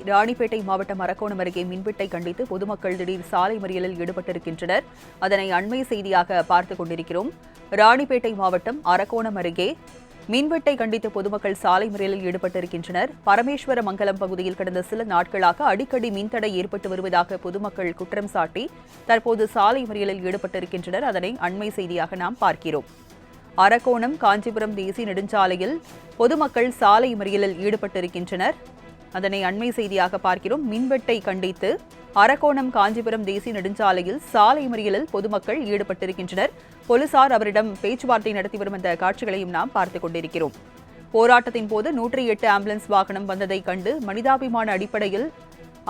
ராணிப்பேட்டை மாவட்டம் அரக்கோணம் அருகே மின்வெட்டை கண்டித்து பொதுமக்கள் திடீர் சாலை மறியலில் ஈடுபட்டிருக்கின்றனர். அதனை அண்மை செய்தியாக பார்த்துக் கொண்டிருக்கிறோம். ராணிப்பேட்டை மாவட்டம் அரக்கோணம் அருகே மின்வெட்டை கண்டித்து பொதுமக்கள் சாலை மறியலில் ஈடுபட்டிருக்கின்றனர். பரமேஸ்வர மங்கலம் பகுதியில் கடந்த சில நாட்களாக அடிக்கடி மின்தடை ஏற்பட்டு வருவதாக பொதுமக்கள் குற்றம் சாட்டி தற்போது சாலை மறியலில் ஈடுபட்டிருக்கின்றனர். அதனை அண்மை செய்தியாக நாம் பார்க்கிறோம். அரக்கோணம் காஞ்சிபுரம் தேசிய நெடுஞ்சாலையில் பொதுமக்கள் சாலை மறியலில் ஈடுபட்டிருக்கின்றனர். அதனை அண்மை செய்தியாக பார்க்கிறோம். மின்வெட்டை கண்டித்து அரக்கோணம் காஞ்சிபுரம் தேசிய நெடுஞ்சாலையில் சாலை மறியலில் பொதுமக்கள் ஈடுபட்டிருக்கின்றனர். போலீசார் அவரிடம் பேச்சுவார்த்தை நடத்தி வரும் அந்த காட்சிகளையும் நாம் பார்த்துக் கொண்டிருக்கிறோம். போராட்டத்தின் போது 108 ஆம்புலன்ஸ் வாகனம் வந்ததை கண்டு மனிதாபிமான அடிப்படையில்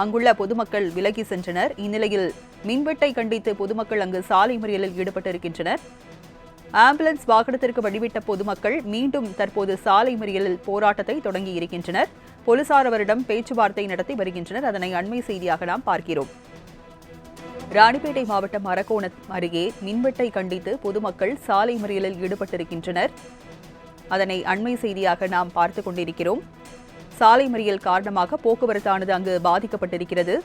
அங்குள்ள பொதுமக்கள் விலகி சென்றனர். இந்நிலையில் மின்வெட்டை கண்டித்து பொதுமக்கள் அங்கு சாலை மறியலில் ஈடுபட்டிருக்கின்றனர். ஆம்புலன்ஸ் வாகனத்திற்கு வழிவிட்ட பொதுமக்கள் மீண்டும் தற்போது சாலை மறியலில் போராட்டத்தை தொடங்கியிருக்கின்றனர். போலீசார் அவரிடம் பேச்சுவார்த்தை நடத்தி வருகின்றனர். அதனை அண்மை செய்தியாக நாம் பார்க்கிறோம். ராணிப்பேட்டை மாவட்டம் அரக்கோணம் அருகே மின்வெட்டை கண்டித்து பொதுமக்கள் சாலை மறியலில் ஈடுபட்டிருக்கின்றனர். அதனை அண்மை செய்தியாக நாம் பார்த்துக் கொண்டிருக்கிறோம். சாலை மறியல் காரணமாக போக்குவரத்தானது அங்கு பாதிக்கப்பட்டிருக்கிறது.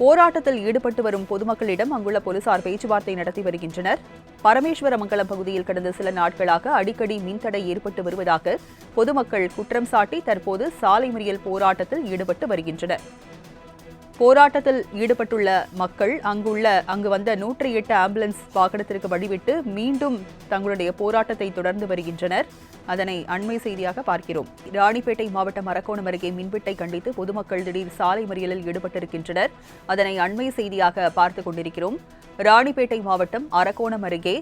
போராட்டத்தில் ஈடுபட்டு வரும் பொதுமக்களிடம் அங்குள்ள போலீசார் பேச்சுவார்த்தை நடத்தி வருகின்றனர். பரமேஸ்வரமங்கலம் பகுதியில் கடந்த சில நாட்களாக அடிக்கடி மின்தடை ஏற்பட்டு வருவதாக பொதுமக்கள் குற்றம் சாட்டி தற்போது சாலை மறியல் போராட்டத்தில் ஈடுபட்டு வருகின்றனர். போராட்டத்தில் ஈடுபட்டுள்ள மக்கள் அங்கு வந்த 108 ஆம்புலன்ஸ் வாகனத்திற்கு வழிவிட்டு மீண்டும் தங்களுடைய போராட்டத்தை தொடர்ந்து வருகின்றனர். அதனை அண்மை செய்தியாக பார்க்கிறோம். ராணிப்பேட்டை மாவட்டம் அரக்கோணம் அருகே மின்வெட்டை கண்டித்து பொதுமக்கள் திடீர் சாலை மறியலில் ஈடுபட்டிருக்கின்றனர். அதனை அண்மை செய்தியாக பார்த்துக் கொண்டிருக்கிறோம். ராணிப்பேட்டை மாவட்டம் அரக்கோணம் அருகே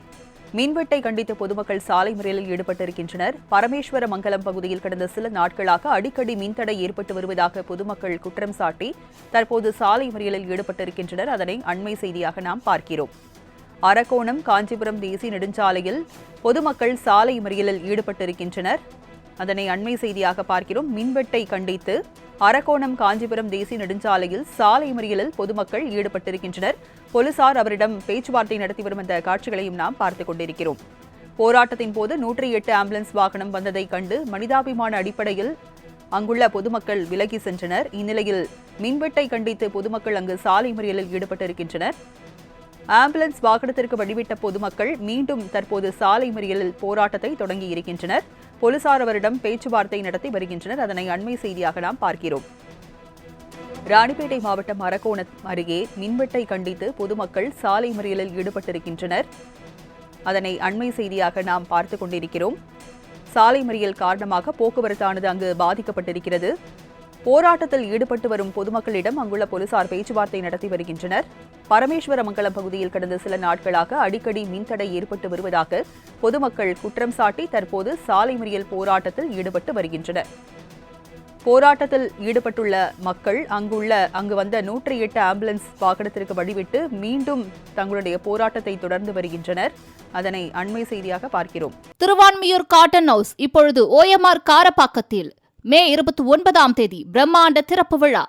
மின்வெட்டை கண்டித்து பொதுமக்கள் சாலை மறியலில் ஈடுபட்டிருக்கின்றனர். பரமேஸ்வர மங்கலம் பகுதியில் கடந்த சில நாட்களாக அடிக்கடி மின்தடை ஏற்பட்டு வருவதாக பொதுமக்கள் குற்றம் சாட்டி தற்போது சாலை மறியலில் ஈடுபட்டிருக்கின்றனர். அதனை அண்மை செய்தியாக நாம் பார்க்கிறோம். அரக்கோணம் காஞ்சிபுரம் தேசிய நெடுஞ்சாலையில் பொதுமக்கள் சாலை மறியலில் ஈடுபட்டிருக்கின்றனர். அதனை அண்மை செய்தியாக பார்க்கிறோம். மின்வெட்டை கண்டித்து அரக்கோணம் காஞ்சிபுரம் தேசிய நெடுஞ்சாலையில் சாலை மறியலில் பொதுமக்கள் ஈடுபட்டிருக்கின்றனர். போலீசார் அவரிடம் பேச்சுவார்த்தை நடத்தி வரும் அந்த காட்சிகளையும் நாம் பார்த்துக் கொண்டிருக்கிறோம். போராட்டத்தின் போது 108 ஆம்புலன்ஸ் வாகனம் வந்ததை கண்டு மனிதாபிமான அடிப்படையில் அங்குள்ள பொதுமக்கள் விலகி சென்றனர். இந்நிலையில் மின்வெட்டை கண்டித்து பொதுமக்கள் அங்கு சாலை மறியலில் ஈடுபட்டிருக்கின்றனர். ஆம்புலன்ஸ் வாகனத்திற்கு வழிவிட்ட பொதுமக்கள் மீண்டும் தற்போது சாலை மறியலில் போராட்டத்தை தொடங்கியிருக்கின்றனர். போலீசார் அவரிடம் பேச்சுவார்த்தை நடத்தி வருகின்றனர். அதனை அண்மை செய்தியாக நாம் பார்க்கிறோம். ராணிப்பேட்டை மாவட்டம் அரக்கோணம் அருகே மின்வெட்டை கண்டித்து பொதுமக்கள் சாலை மறியலில் ஈடுபட்டிருக்கின்றனர். அதனை அண்மை செய்தியாக நாம் பார்த்துக் கொண்டிருக்கிறோம். சாலை மறியல் காரணமாக போக்குவரத்தானது அங்கு பாதிக்கப்பட்டிருக்கிறது. போராட்டத்தில் ஈடுபட்டு வரும் பொதுமக்களிடம் அங்குள்ள போலீசார் பேச்சுவார்த்தை நடத்தி வருகின்றனர். பரமேஸ்வரமங்கலம் பகுதியில் கடந்த சில நாட்களாக அடிக்கடி மின்தடை ஏற்பட்டு வருவதாக பொதுமக்கள் குற்றம் சாட்டி தற்போது சாலை மறியல் போராட்டத்தில் ஈடுபட்டு வருகின்றனர். போராட்டத்தில் ஈடுபட்டுள்ள மக்கள் அங்கு வந்த 108 ஆம்புலன்ஸ் வாகனத்திற்கு வழிவிட்டு மீண்டும் தங்களுடைய போராட்டத்தை தொடர்ந்து வருகின்றனர். அதனை அண்மை செய்தியாக பார்க்கிறோம். திருவான்மியூர் காட்டன் ஹவுஸ் இப்பொழுது OMR காரப்பாக்கத்தில் மே 29ஆம் தேதி பிரம்மாண்ட திறப்பு விழா.